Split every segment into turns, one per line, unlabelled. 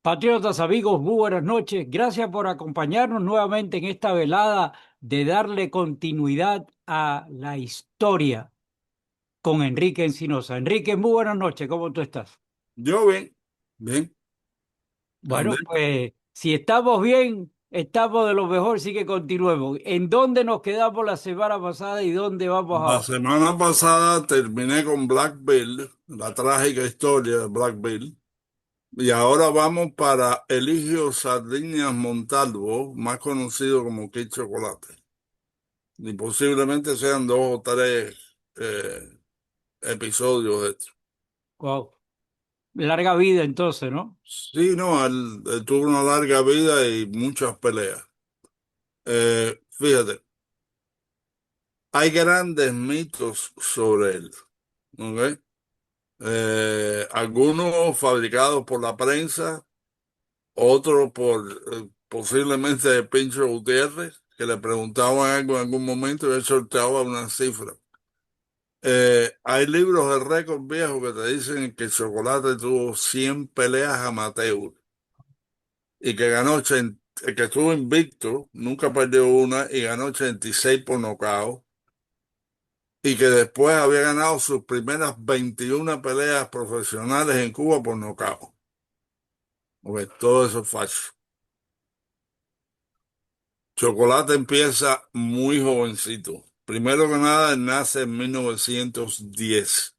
Patriotas, amigos, muy buenas noches. Gracias por acompañarnos nuevamente en esta velada de darle continuidad a la historia con Enrique Encinosa. Enrique, muy buenas noches. ¿Cómo tú estás?
Yo bien, bien,
Bueno,
también.
pues si estamos bien, estamos de lo mejor, sí que continuemos. ¿En dónde nos quedamos la semana pasada y dónde vamos
La
ahora?
semana pasada terminé con Black Bill, la trágica historia de Black Bill, y ahora vamos para Eligio Sardiñas Montalvo, más conocido como Kid Chocolate. Y posiblemente sean dos o tres episodios de esto.
Wow. Larga vida entonces, ¿no?
Sí, no, él tuvo una larga vida y muchas peleas. Fíjate, hay grandes mitos sobre él, ¿ok? Algunos fabricados por la prensa, otros por posiblemente Pincho Gutiérrez, que le preguntaban algo en algún momento y él soltaba una cifra. Hay libros de récord viejos que te dicen que Chocolate tuvo 100 peleas amateur y que ganó 80, que estuvo invicto, nunca perdió una y ganó 86 por nocaut. Y que después había ganado sus primeras 21 peleas profesionales en Cuba por nocaut. Porque todo eso es falso. Chocolate empieza muy jovencito. Primero que nada, él nace en 1910,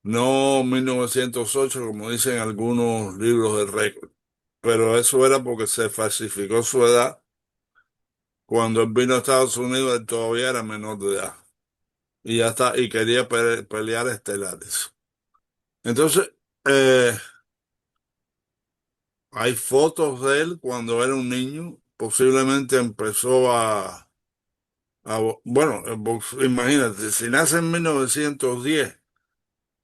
no 1908, como dicen algunos libros de récord. Pero eso era porque se falsificó su edad. Cuando él vino a Estados Unidos, él todavía era menor de edad. Y ya está, y quería pelear estelares. Entonces, eh, hay fotos de él cuando era un niño. Posiblemente empezó bueno, imagínate, si nace en 1910,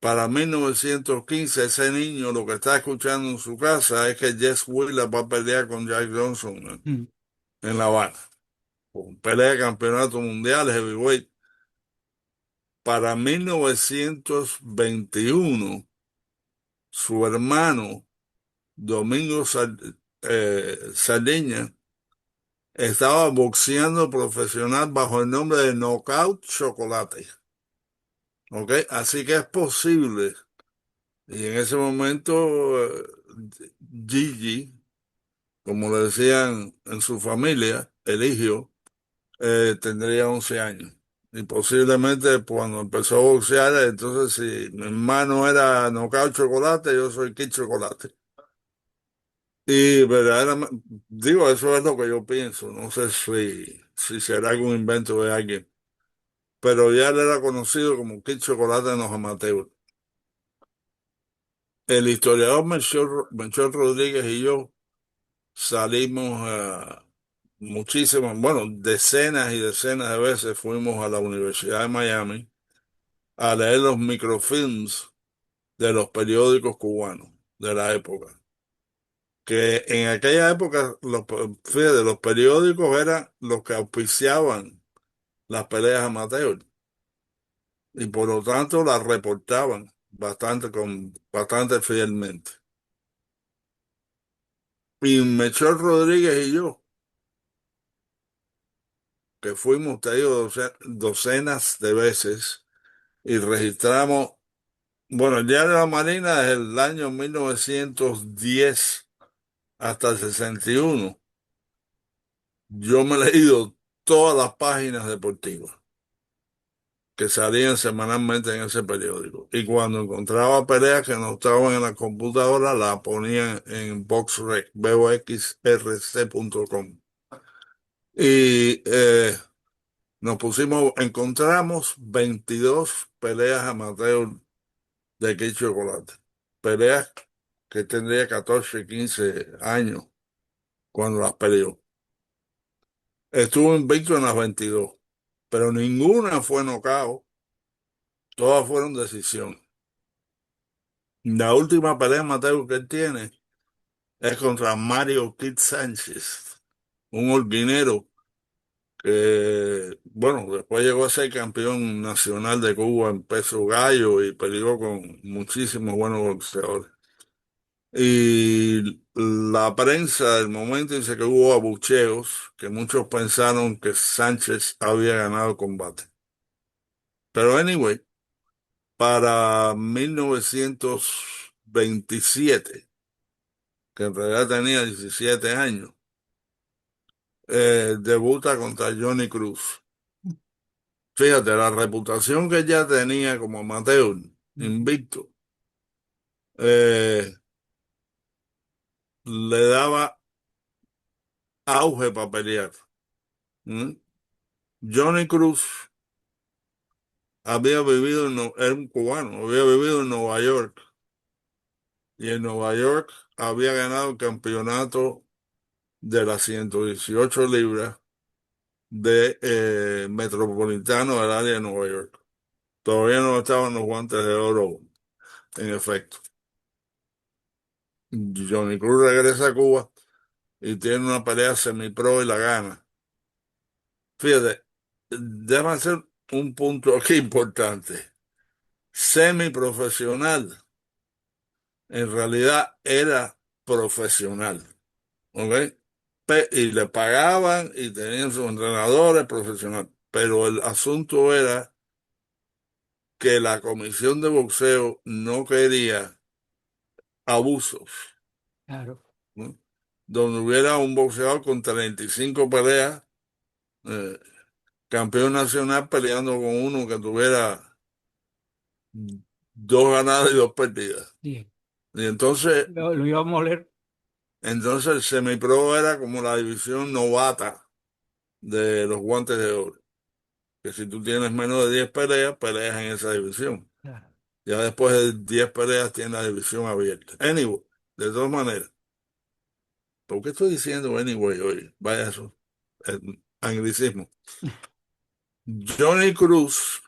para 1915 ese niño lo que está escuchando en su casa es que Jess Wheeler va a pelear con Jack Johnson
Mm.
en La Habana. Pelea de campeonato mundial heavyweight. Para 1921 su hermano Domingo Sardiña estaba boxeando profesional bajo el nombre de Knockout Chocolate. ¿Ok? Así que es posible. Y en ese momento, Gigi, como le decían en su familia, Eligio, tendría 11 años. Y posiblemente cuando empezó a boxear, entonces si mi hermano era Knockout Chocolate, yo soy Kid Chocolate. Y verdaderamente, digo, eso es lo que yo pienso. No sé si será algún invento de alguien. Pero ya él era conocido como Kid Chocolate en los amateurs. El historiador Melchor Rodríguez y yo salimos muchísimas, bueno, decenas y decenas de veces fuimos a la Universidad de Miami a leer los microfilms de los periódicos cubanos de la época. Que en aquella época, fíjate, los periódicos eran los que auspiciaban las peleas amateur y por lo tanto las reportaban bastante fielmente. Y Melchor Rodríguez y yo, que fuimos, te digo, docenas de veces y registramos, bueno, el Diario de la Marina desde el año 1910 hasta el 61. Yo me he leído todas las páginas deportivas que salían semanalmente en ese periódico. Y cuando encontraba peleas que no estaban en la computadora, la ponían en BoxRec, boxrc.com. Y encontramos 22 peleas amateur de Kid Chocolate. Peleas que tendría 14 15 años cuando las peleó. Estuvo invicto en las 22, pero ninguna fue nocaut, todas fueron decisión. La última pelea amateur que él tiene es contra Mario Kid Sánchez, un holguinero que, bueno, después llegó a ser campeón nacional de Cuba en peso gallo y peleó con muchísimos buenos boxeadores. Y la prensa del momento dice que hubo abucheos, que muchos pensaron que Sánchez había ganado el combate. Pero anyway, para 1927, que en realidad tenía 17 años, debuta contra Johnny Cruz. Fíjate, la reputación que ya tenía como amateur, invicto, eh, le daba auge para pelear. ¿Mm? Johnny Cruz había vivido era un cubano, había vivido en Nueva York y en Nueva York había ganado el campeonato de las 118 libras de metropolitano del área de Nueva York. Todavía no estaban los guantes de oro en efecto. Johnny Cruz regresa a Cuba y tiene una pelea semipro y la gana. Fíjate, déjame hacer un punto aquí importante. Semiprofesional, en realidad era profesional, ¿ok? Y le pagaban y tenían sus entrenadores profesionales, pero el asunto era que la comisión de boxeo no quería abusos,
Claro,
¿no? Donde hubiera un boxeador con 35 peleas, eh, campeón nacional peleando con uno que tuviera dos ganadas y dos perdidas.
sí.
Y entonces,
Lo iba a moler.
entonces el semipro era como la división novata de los guantes de oro. Que si tú tienes menos de 10 peleas, peleas en esa división.
Claro.
Ya después de 10 peleas tienes la división abierta. Anyway, de todas maneras, ¿por qué estoy diciendo anyway hoy? Vaya eso, anglicismo. Johnny Cruz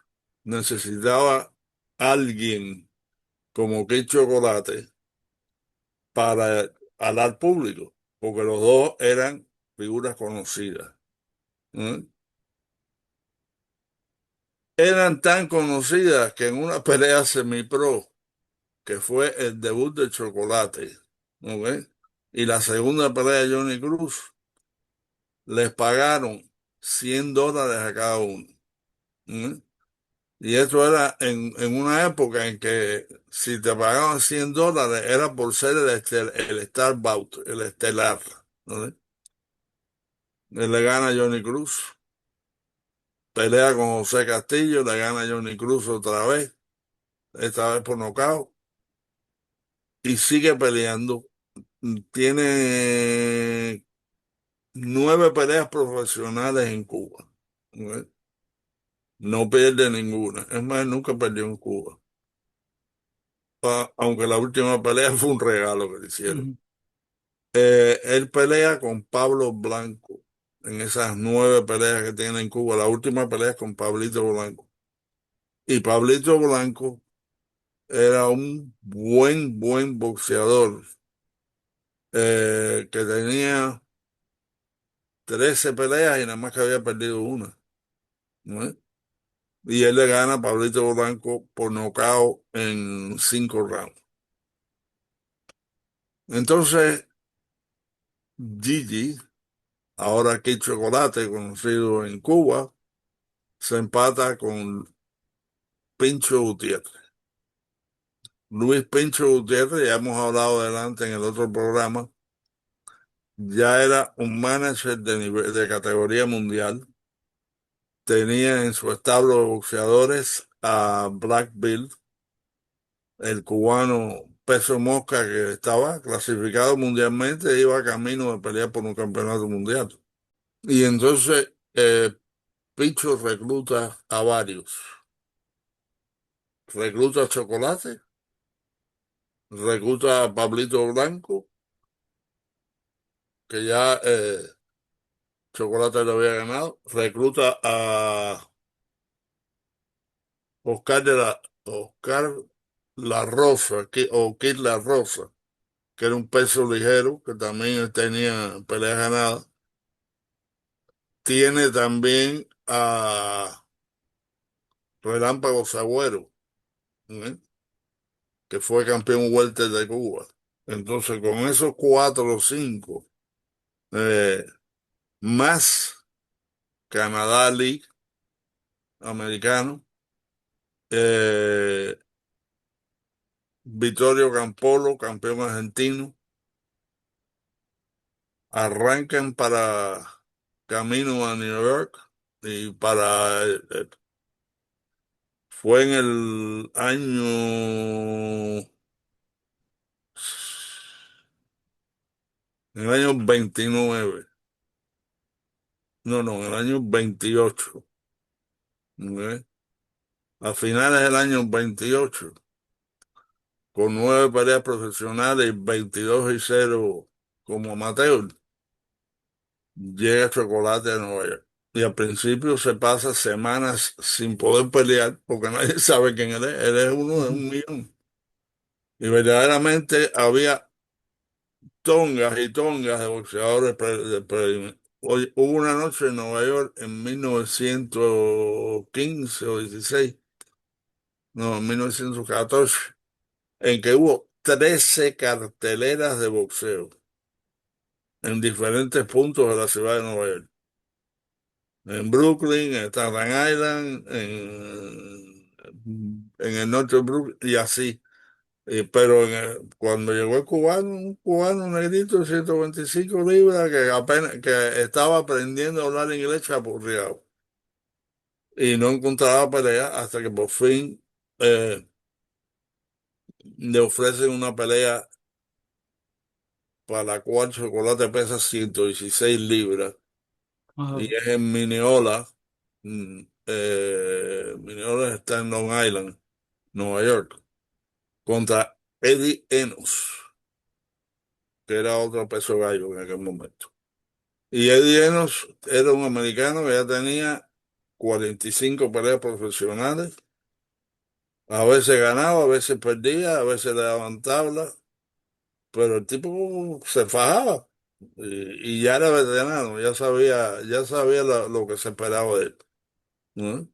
necesitaba alguien como Kid Chocolate para hablar público, porque los dos eran figuras conocidas. ¿Eh? Eran tan conocidas que en una pelea semipro, que fue el debut de Chocolate, ¿ok? Y la segunda pelea de Johnny Cruz, les pagaron $100 a cada uno. ¿Eh? Y esto era en una época en que si te pagaban $100 era por ser el Star Bout, el estelar. ¿No? Él le gana a Johnny Cruz, pelea con José Castillo, le gana a Johnny Cruz otra vez, esta vez por nocaut, y sigue peleando. Tiene 9 peleas profesionales en Cuba. ¿Ok? No pierde ninguna. Es más, nunca perdió en Cuba. Aunque la última pelea fue un regalo que le hicieron.
Ujú.
Él pelea con Pablo Blanco en esas 9 peleas que tiene en Cuba. La última pelea es con Pablito Blanco. Y Pablito Blanco era un buen boxeador que tenía 13 peleas y nada más que había perdido una. ¿No? Y él le gana a Pablito Blanco por nocaut en 5 rounds. Entonces, Gigi, ahora aquí Chocolate, conocido en Cuba, se empata con Pincho Gutiérrez. Luis Pincho Gutiérrez, ya hemos hablado adelante en el otro programa, ya era un manager de nivel, de categoría mundial. Tenía en su establo de boxeadores a Black Bill, el cubano peso mosca que estaba clasificado mundialmente, iba camino de pelear por un campeonato mundial. Y entonces Picho recluta a varios. Recluta a Chocolate, recluta a Pablito Blanco, que ya Chocolate lo había ganado, recluta a Oscar Oscar La Rosa, o Kid La Rosa, que era un peso ligero, que también tenía peleas ganadas. Tiene también a Relámpago Sagüero, ¿eh? Que fue campeón welter de Cuba. Entonces, con esos cuatro o cinco, eh, más Canadá League americano, eh, Vittorio Campolo, campeón argentino, arrancan para camino a New York y fue en el año 29, no, no, en el año 28, ¿ok? A finales del año 28, con 9 peleas profesionales y 22-0 como amateur, llega Chocolate a Nueva York. Y al principio se pasa semanas sin poder pelear porque nadie sabe quién él es. Él es uno de un millón. Y verdaderamente había tongas y tongas de boxeadores. Hubo una noche en Nueva York en 1915 o 16, no, en 1914, en que hubo 13 carteleras de boxeo en diferentes puntos de la ciudad de Nueva York. En Brooklyn, en Staten Island, en el norte de Brooklyn y así. Pero cuando llegó el cubano, un cubano negrito de 125 libras que apenas que estaba aprendiendo a hablar inglés chapurreado y no encontraba pelea hasta que por fin eh, le ofrecen una pelea para la cual Chocolate pesa 116 libras
Ah,
y es en Mineola. Mineola está en Long Island, Nueva York, contra Eddie Enos, que era otro peso gallo en aquel momento. Y Eddie Enos era un americano que ya tenía 45 peleas profesionales. A veces ganaba, a veces perdía, a veces le daban tabla, pero el tipo se fajaba y ya era veterano, ya sabía lo que se esperaba de él, ¿no?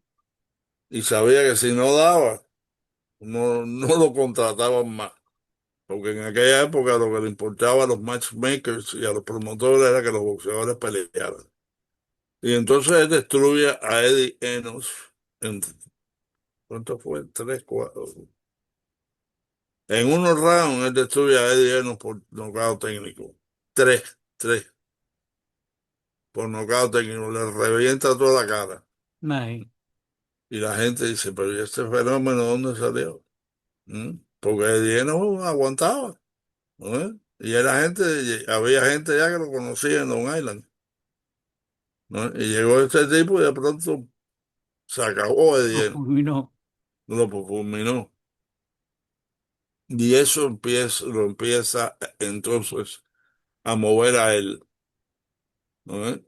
Y sabía que si no daba, no lo contrataban más. Porque en aquella época lo que le importaba a los matchmakers y a los promotores era que los boxeadores pelearan. Y entonces él destruye a Eddie Enos en, ¿cuánto fue? Tres, cuatro. En unos rounds él destruye a Eddie Enos por nocaut técnico. Tres, por nocaut técnico. Le revienta toda la cara.
imagínate.
Y la gente dice, pero ¿y este fenómeno dónde salió? ¿Mm? Porque Eddie Enos aguantaba, ¿no? Había gente ya que lo conocía en Long Island, ¿no? Y llegó este tipo y de pronto se acabó
Lo
Eddie Enos.
fulminó.
Lo fulminó. Y eso lo empieza entonces a mover a él, ¿no?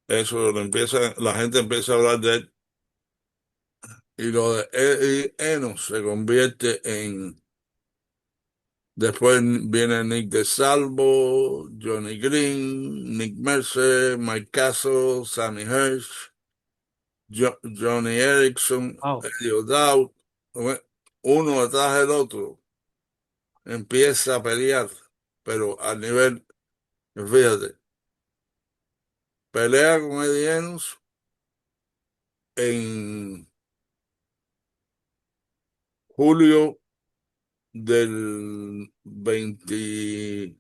La gente empieza a hablar de él. Y lo de Eddie Enos se convierte después viene Nick DeSalvo, Johnny Green, Nick Mercer, Mike Castle, Sammy Hirsch, Johnny Erickson,
Wow.
Eddie O'Dowd, ¿no? Uno detrás del otro empieza a pelear, pero al nivel, fíjate, pelea con Eddie Enos en julio del 28,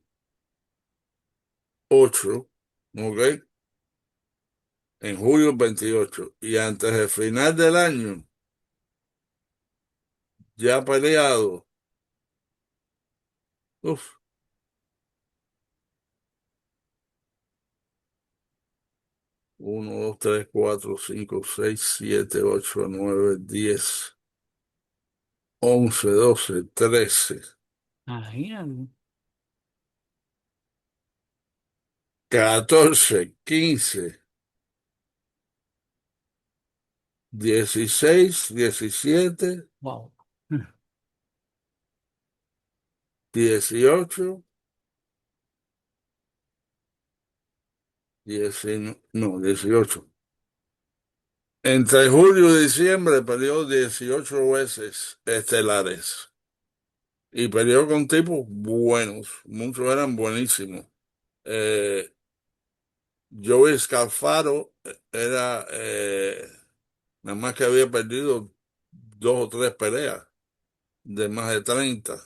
¿ok? En julio 28. Y antes del final del año, ya ha peleado, uf, 1, 2, 3, 4, 5, 6, 7, 8, 9, 10, 11, 12, 13,
Imagínate.
14, 15, 16, 17,
Wow.
18, 19, no, 18. Entre julio y diciembre peleó 18 veces estelares y peleó con tipos buenos, muchos eran buenísimos. Eh, Joey Scalfaro era, nada más que había perdido 2 o 3 peleas de más de 30.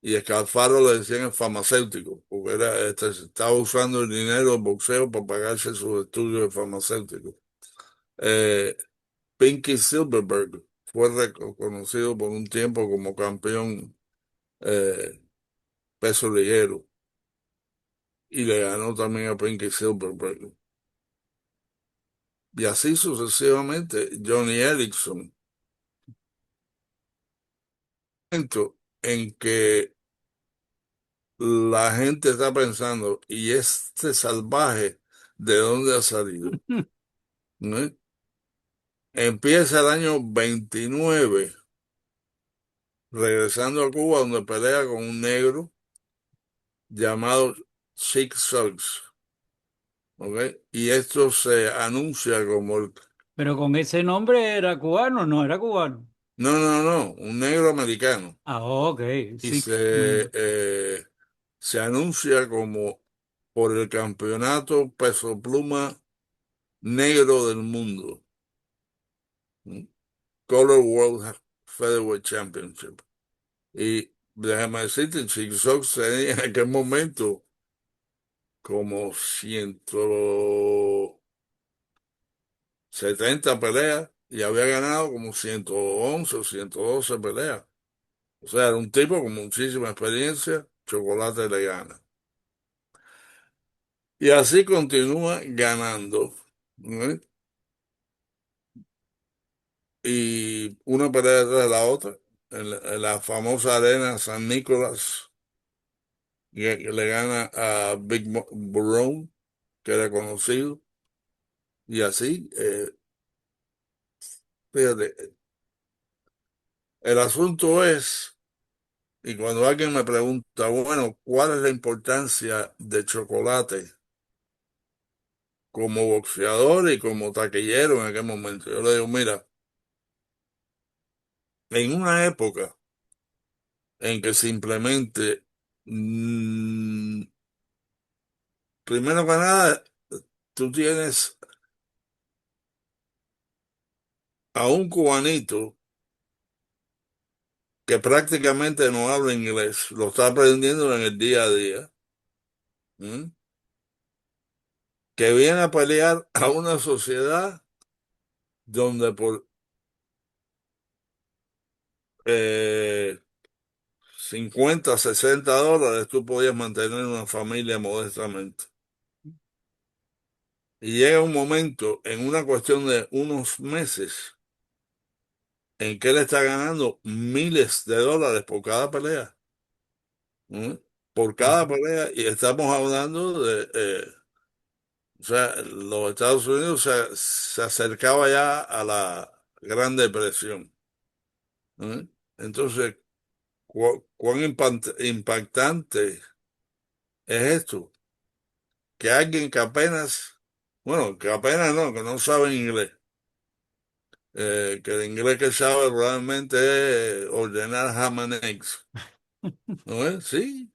Y Scalfaro le decían el farmacéutico, porque estaba usando el dinero del boxeo para pagarse sus estudios de farmacéutico. Eh, Pinky Silverberg fue reconocido por un tiempo como campeón eh, peso ligero y le ganó también a Pinky Silverberg. Y así sucesivamente, Johnny Erickson, momento en que la gente está pensando, ¿y este salvaje de dónde ha salido? ¿No? Empieza el año 29 regresando a Cuba, donde pelea con un negro llamado Chick Suggs, ¿ok? Y esto se anuncia como
Pero con ese nombre era cubano, no era cubano.
no, un negro americano.
Ah, ok,
Y
Six. Mm.
se anuncia como por el campeonato peso pluma negro del mundo, ¿no? Color World Featherweight Championship. Y déjame decirte, Chick Suggs tenía en aquel momento como 170 peleas y había ganado como 111 o 112 peleas. O sea, era un tipo con muchísima experiencia, Chocolate le gana. Y así continúa ganando, ¿no? Y una pelea detrás de la otra, en la famosa arena San Nicolás, que le gana a Barone, que era conocido, y así, fíjate, el asunto es, y cuando alguien me pregunta, bueno, ¿cuál es la importancia de Chocolate como boxeador y como taquillero en aquel momento? Yo le digo, mira, en una época en que simplemente, mm, primero que nada, tú tienes a un cubanito que prácticamente no habla inglés, lo está aprendiendo en el día a día, ¿m? Que viene a pelear a una sociedad donde por eh, 50, $60 tú podías mantener una familia modestamente. Y llega un momento, en una cuestión de unos meses, en que él está ganando miles de dólares por cada pelea, ¿m? Por cada
Ujú.
pelea, y estamos hablando de, o sea, los Estados Unidos se acercaba ya a la Gran Depresión, ¿m? Entonces, ¿cuán impactante es esto? Que alguien que apenas, bueno, que apenas no, que no sabe inglés, que el inglés que sabe probablemente es ordenar ham and eggs, ¿no es? Sí,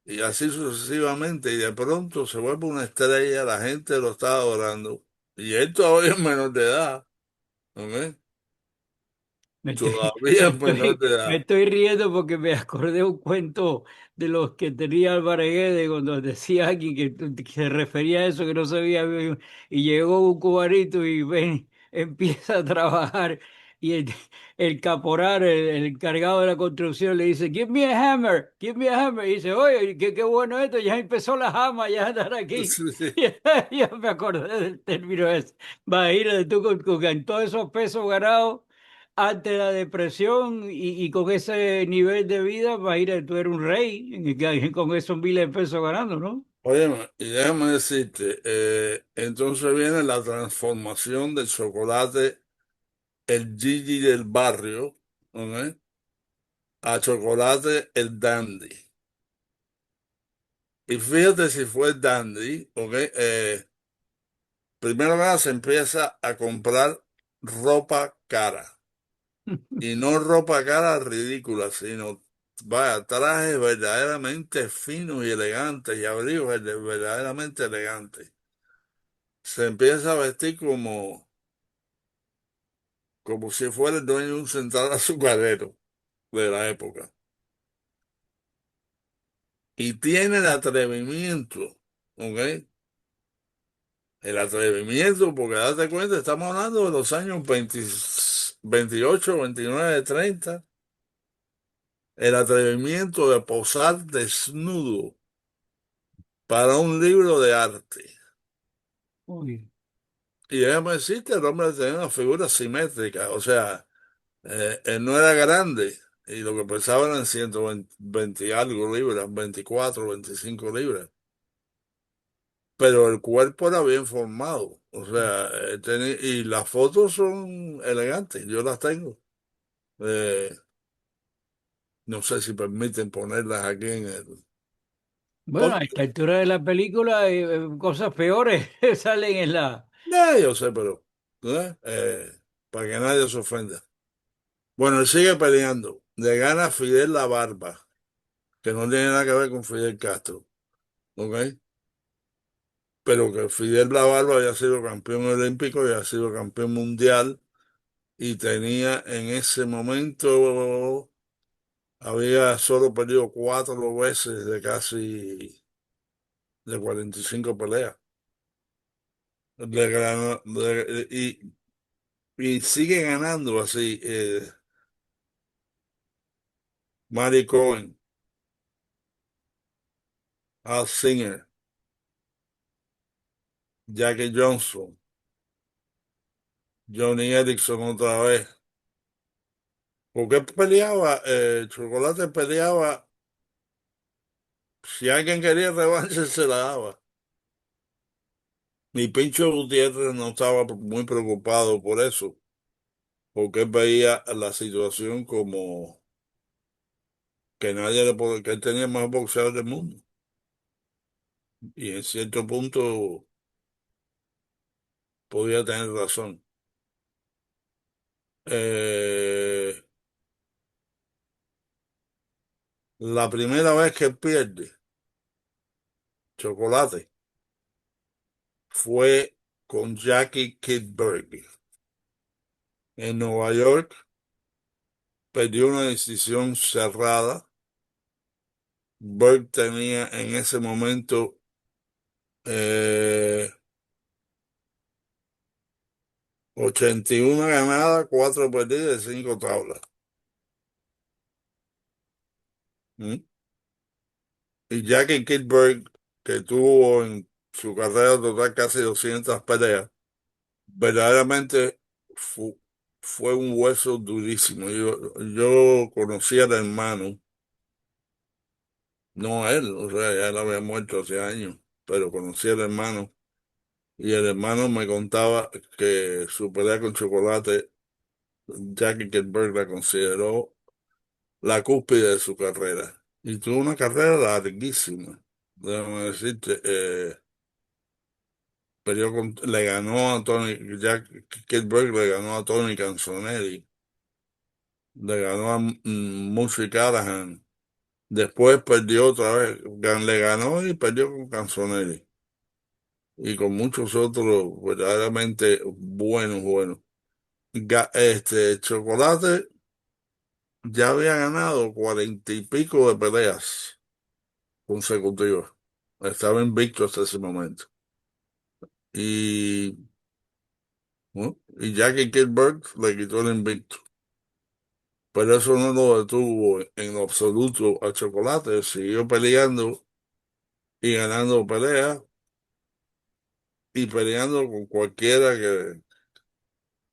y así sucesivamente, y de pronto se vuelve una estrella, la gente lo está adorando, y él todavía es menor de edad, ¿no es?
Me estoy,
Todavía es menor de
me
edad.
estoy riendo porque me acordé un cuento de los que tenía Álvarez Guedes cuando decía alguien que se refería a eso que no sabía bien, y llegó un cubanito y ven, empieza a trabajar y el caporal, el encargado de la construcción le dice, Give me a hammer, give me a hammer. Y dice, oye, qué bueno esto, ya empezó la jama, ya están aquí.
Sí.
Ya me acordé del término ese. Imagínate tú con todos esos pesos ganados ante la depresión y con ese nivel de vida, imagínate, tú eres un rey con esos miles de pesos ganando, ¿no?
Oye, y déjame decirte, entonces viene la transformación del chocolate, el Gigi del barrio, ¿ok? A chocolate, el dandy. Y fíjate si fue el dandy, ¿ok? Primero que nada se empieza a comprar ropa cara, Y no ropa cara ridícula, sino vaya, trajes verdaderamente finos y elegantes y abrigos verdaderamente elegantes. Se empieza a vestir como si fuera el dueño de un central azucarero de la época. Y tiene el atrevimiento, ¿ok? El atrevimiento, porque date cuenta, estamos hablando de los años 20 28, 29, 30. El atrevimiento de posar desnudo para un libro de arte.
Uy,
Y déjame decirte, el hombre tenía una figura simétrica, o sea, él no era grande, y lo que pesaba eran 120 y algo libras, 24, 25 libras, pero el cuerpo era bien formado, o sea, y las fotos son elegantes, yo las tengo. Eh, no sé si permiten ponerlas aquí en el...
bueno, a
Pon-
esta altura de la película, cosas peores salen en la...
yo sé, pero para que nadie se ofenda. Bueno, él sigue peleando, le gana a Fidel La Barba, que no tiene nada que ver con Fidel Castro, ¿ok? Pero que Fidel La Barba había sido campeón olímpico y había sido campeón mundial y tenía en ese momento, había solo perdido 4 veces de casi de 45 peleas. Y sigue ganando así. Mary Cohen, Al Singer, Jackie Johnson, Johnny Erickson otra vez. Porque peleaba, Chocolate peleaba, si alguien quería revancha, se la daba. Y Pincho Gutiérrez no estaba muy preocupado por eso, porque él veía la situación como que que él tenía el mejor boxeador del mundo. Y en cierto punto podía tener razón. Eh, la primera vez que él pierde Chocolate fue con Jackie Kidberg en Nueva York. Perdió una decisión cerrada. Berg tenía en ese momento eh, 81 ganadas, 4 perdidas y 5 tablas. ¿Mm? Y Jackie Kidberg, que tuvo en su carrera total casi 200 peleas, verdaderamente fue un hueso durísimo. Yo conocí al hermano, no a él, o sea, ya él había muerto hace años, pero conocí al hermano. Y el hermano me contaba que su pelea con Chocolate, Jackie Kidberg la consideró la cúspide de su carrera. Y tuvo una carrera larguísima. Déjame decirte, le ganó a Tony, Jack Kidberg le ganó a Tony Canzonelli, le ganó a Mushi Callahan. Después perdió otra vez, le ganó y perdió con Canzonelli. Y con muchos otros verdaderamente buenos. Chocolate ya había ganado 40 y pico de peleas consecutivas. Estaba invicto hasta ese momento. Y, bueno, y Jackie Kidberg le quitó el invicto. Pero eso no lo detuvo en lo absoluto a Chocolate. Siguió peleando y ganando peleas y peleando con cualquiera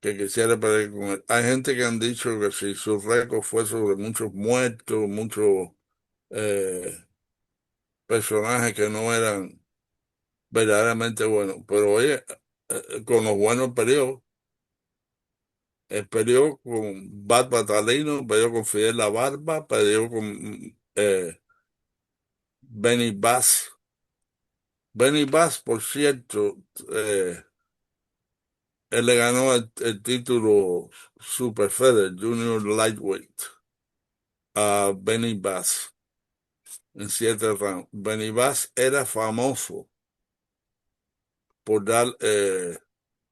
que quisiera pelear con él. Hay gente que han dicho que si su récord fue sobre muchos muertos, muchos eh, personajes que no eran verdaderamente buenos. Pero oye, con los buenos periodos, el periodo con Bad Batalino, periodo con Fidel La Barba, periodo con Benny Bass. Benny Bass, por cierto, eh, él le ganó el título Super Feather Junior Lightweight a Benny Bass en 7 rounds. Benny Bass era famoso por dar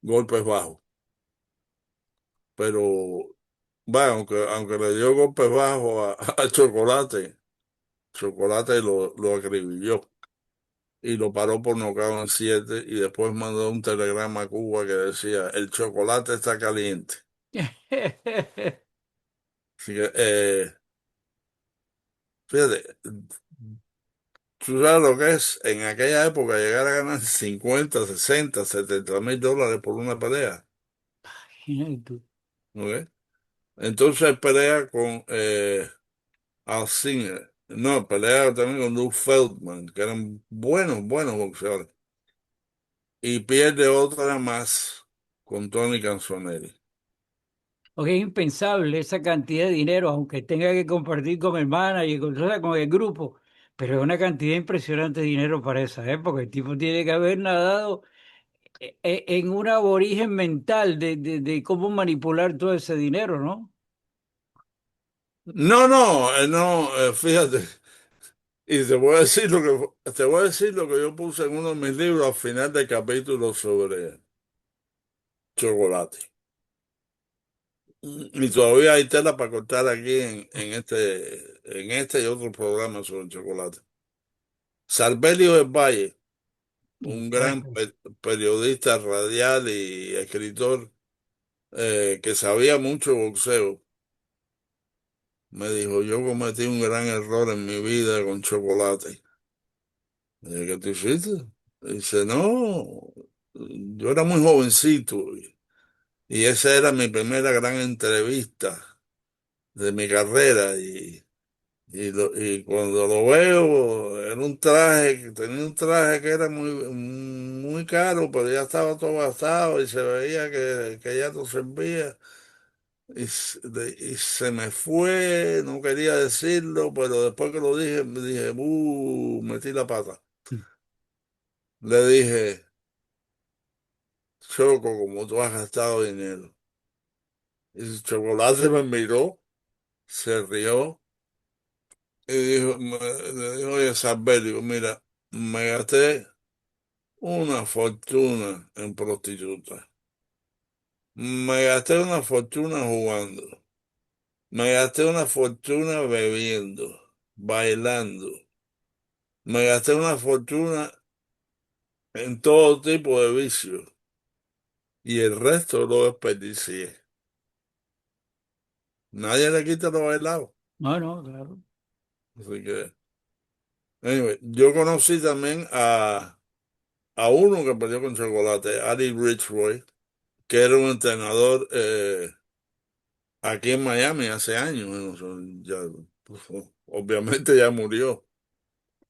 golpes bajos, pero bueno, aunque le dio golpes bajos a Chocolate, Chocolate lo acribilló y lo paró por nocaut en 7 y después mandó un telegrama a Cuba que decía, el chocolate está caliente. Así que, fíjate, tú sabes lo que es en aquella época llegar a ganar 50, 60, $70,000 por una pelea.
Imagínate tú.
¿Ok? Entonces pelea con Al Singer. No, pelea también con Luke Feldman, que eran buenos, buenos boxeadores. Y pierde otra más con Tony Canzonelli.
Porque es impensable esa cantidad de dinero, aunque tenga que compartir con el manager y con, o sea, con el grupo, pero es una cantidad impresionante de dinero para esa época. El tipo tiene que haber nadado en un aborigen mental de cómo manipular todo ese dinero, ¿no?
No, no, no, fíjate. Y te voy a decir lo que yo puse en uno de mis libros al final del capítulo sobre chocolate. Y todavía hay tela para cortar aquí en este y otro programa sobre chocolate. Sarbelio del Valle, un gran
Fuerte.
periodista radial y escritor que sabía mucho de boxeo, me dijo, yo cometí un gran error en mi vida con chocolate. Y dije, ¿qué te hiciste? Dice, no, yo era muy jovencito y esa era mi primera gran entrevista de mi carrera y cuando lo veo, era un traje, tenía un traje que era muy, muy caro, pero ya estaba todo gastado y se veía que ya no servía. Y se me fue, no quería decirlo, pero después que lo dije, me dije, metí la pata. Le dije, Choco, como tú has gastado dinero. Y Chocolate me miró, se rió y le dijo, oye, Sarbelio, mira, me gasté una fortuna en prostitutas. Me gasté una fortuna jugando. Me gasté una fortuna bebiendo, bailando. Me gasté una fortuna en todo tipo de vicios y el resto lo desperdicié. Nadie le quita lo bailado.
No, no, claro.
Así que, anyway, yo conocí también a uno que perdió con Chocolate, Ali Richroy, que era un entrenador aquí en Miami hace años. ¿No? Ya, pues, obviamente ya murió.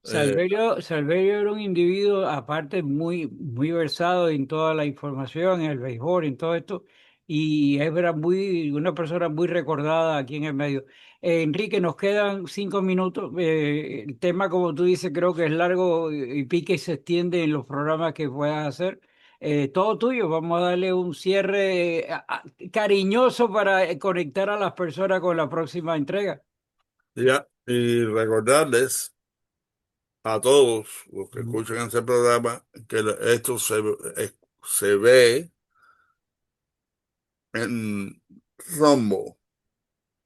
Eh,
Salverio era un individuo, aparte, muy, muy versado en toda la información, en el béisbol, en todo esto, y era una persona muy recordada aquí en el medio. Enrique, nos quedan 5 minutos. El tema, como tú dices, creo que es largo y pique y se extiende en los programas que puedas hacer. Todo tuyo, vamos a darle un cierre cariñoso para conectar a las personas con la próxima entrega.
ya, y recordarles a todos los que
Ujú.
escuchan este programa que esto se ve en Rumble,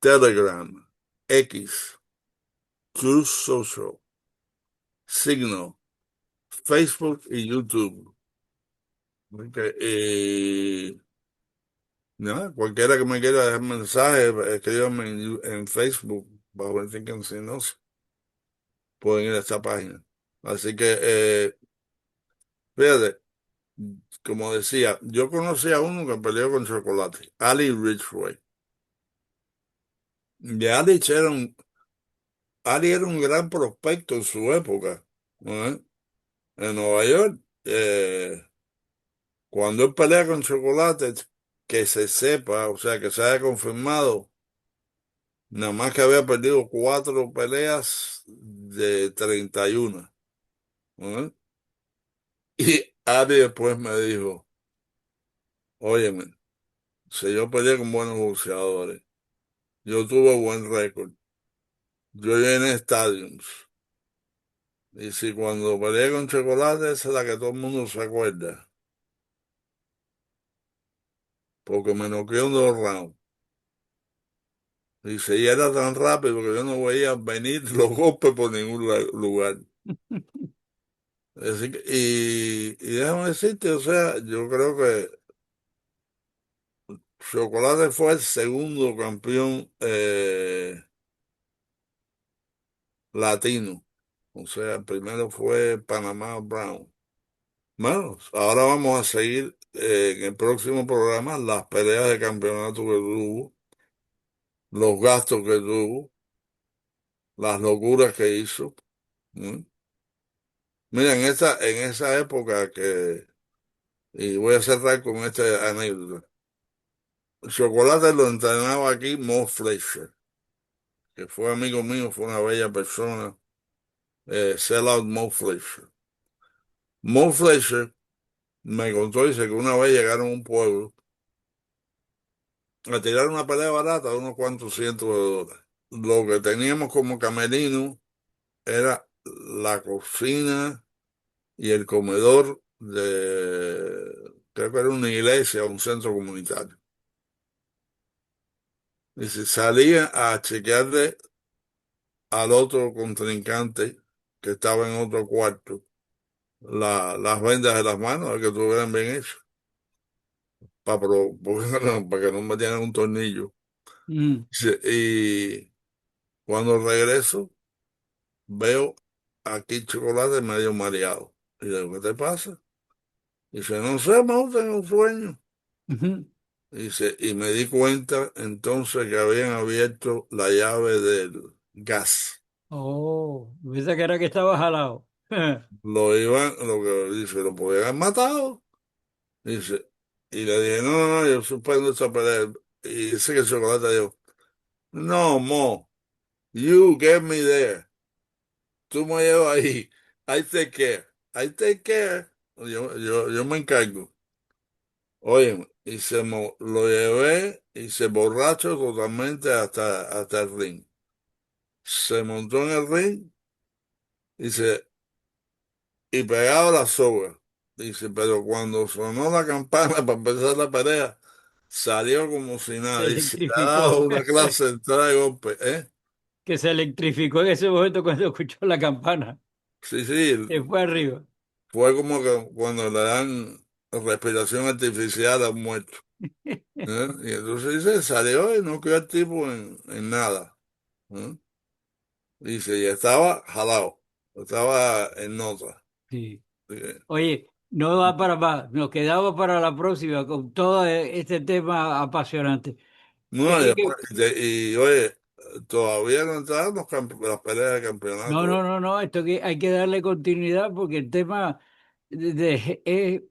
Telegram, X, Truth Social, Signal, Facebook y YouTube. Ok, nada, cualquiera que me quiera dejar mensaje, escríbame en Facebook bajo Enrique Encinos, pueden ir a esta página. Así que, fíjate, como decía, yo conocí a uno que peleó con Chocolate, Ali Ridgway. Y Ali era un gran prospecto en su época, ¿no? En Nueva York. Cuando él pelea con Chocolate, que se sepa, o sea, que se haya confirmado, nada más que había perdido 4 peleas de 31. ¿No? Y Ali después me dijo, Óyeme, si yo peleé con buenos boxeadores, yo tuve buen récord, yo llené estadios. Y si cuando peleé con Chocolate, esa es la que todo el mundo se acuerda, porque me noqueó en 2 rounds. Y si era tan rápido que yo no veía venir los golpes por ningún lugar. Así y déjame decirte, o sea, yo creo que Chocolate fue el segundo campeón latino. O sea, el primero fue Panamá Brown. Bueno, ahora vamos a seguir en el próximo programa las peleas de campeonato que tuvo, los gastos que tuvo, las locuras que hizo. ¿Mm? Mira, en esa época y voy a cerrar con esta anécdota. Chocolate lo entrenaba aquí Mo Fletcher, que fue amigo mío, fue una bella persona, Sellout Mo Fletcher. Mo Fletcher me contó, dice que una vez llegaron a un pueblo a tirar una pelea barata de unos cuantos cientos de dólares. Lo que teníamos como camerino era la cocina y el comedor creo que era una iglesia o un centro comunitario. Y si salía a chequearle al otro contrincante que estaba en otro cuarto las vendas de las manos, a que estuvieran bien hechas, para que no metieran un tornillo.
Mm,
Y cuando regreso, veo aquí Chocolate medio mareado. Y digo, ¿qué te pasa? Y dice, no sé, me tengo un sueño.
ujú.
Dice, y me di cuenta entonces que habían abierto la llave del gas.
Oh, pensé que era que estaba jalado.
Lo que dice, lo podían haber matado. Dice, y le dije, no, no, no, yo suspendo esta pelea. Y dice que el Chocolate dijo, no, Mo, you get me there. Tú me llevas ahí. I take care. I take care. Yo me encargo. Oye, lo llevé y se borracho totalmente hasta el ring. Se montó en el ring y y pegado la soga. Dice, pero cuando sonó la campana para empezar la pelea, salió como si
Se
nada. Y se ha
electrificó.
dado una clase de entrada de golpe, ¿eh?
Que se electrificó en ese momento cuando escuchó la campana.
Sí, sí,
Se fue arriba.
fue como que cuando le dan respiración artificial a un muerto. ¿Eh? Y entonces dice, salió y no quedó el tipo en nada. ¿Eh? Dice, y estaba jalado, estaba en nota.
Sí.
Eh,
Oye, no da para más. Nos quedamos para la próxima con todo este tema apasionante.
No, y,
Enrique,
después- oye, todavía no entraron las peleas de
no,
campeonato.
no, no, no, esto que hay que darle continuidad porque el tema es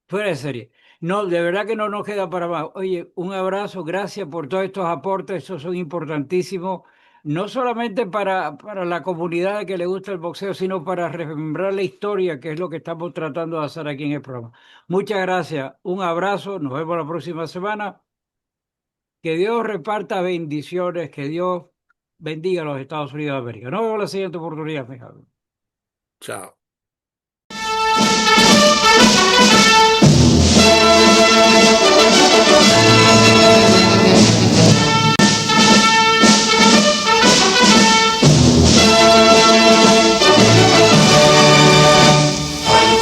fuera de serie. No, de verdad que no nos queda para más. Oye, un abrazo, gracias por todos estos aportes, estos son importantísimos, no solamente para la comunidad que le gusta el boxeo, sino para remembrar la historia, que es lo que estamos tratando de hacer aquí en el programa. Muchas gracias, un abrazo, nos vemos la próxima semana. Que Dios reparta bendiciones, que Dios bendiga a los Estados Unidos de América. Nos vemos la siguiente oportunidad, fíjate.
Chao.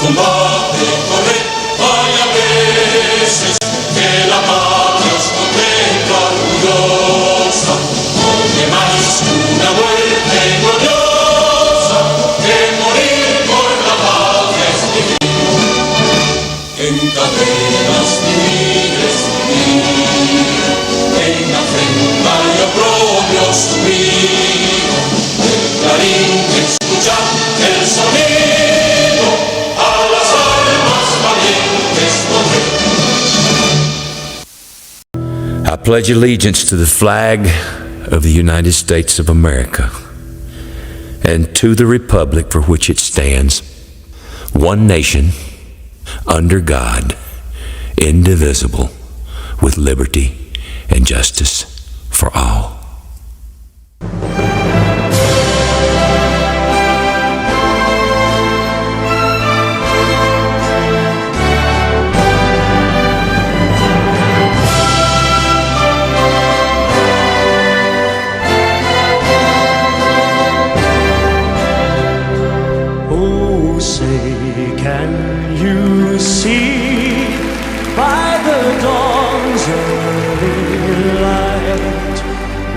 Combate, correr, vaya veces, que la patria os contempla orgullosa, donde más una muerte gloriosa, que morir por la patria es vivir. En cadenas vivir es vivir, en afrenta y oprobio sufrir, el clarín que escucha el sonido, a las armas valientes correr.
I pledge allegiance to the flag of the United States of America and to the republic for which it stands, one nation, under God, indivisible, with liberty and justice for all.
Oh, say, can you see by the dawn's early light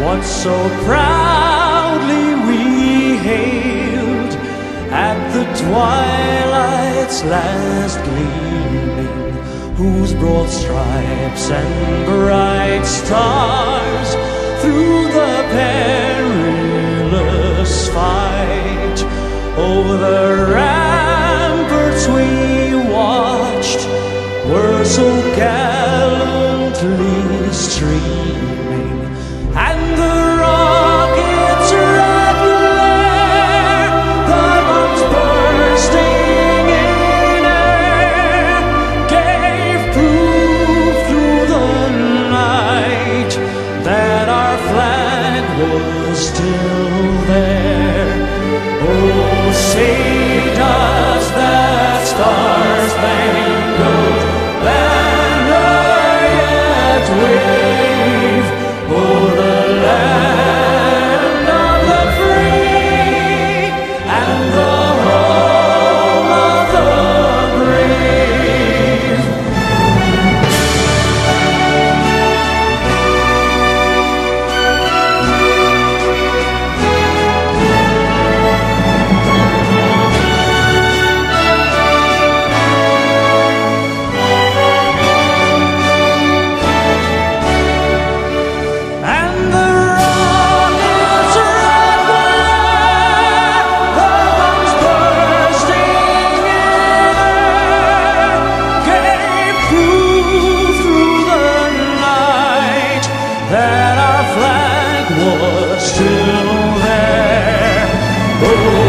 what so proudly we hailed at the twilight's last gleaming, whose broad stripes and bright stars through the perilous fight over the ramparts we watched were so gallantly streaming, and the rockets' red glare, the bombs bursting in air, gave proof through the night that our flag was still there. Oh, say does that star-spangled banner yet wave o'er the land of the free and the home of the brave? And the rockets' red glare, the bombs bursting in air, gave proof through the night that our flag was still there. Oh,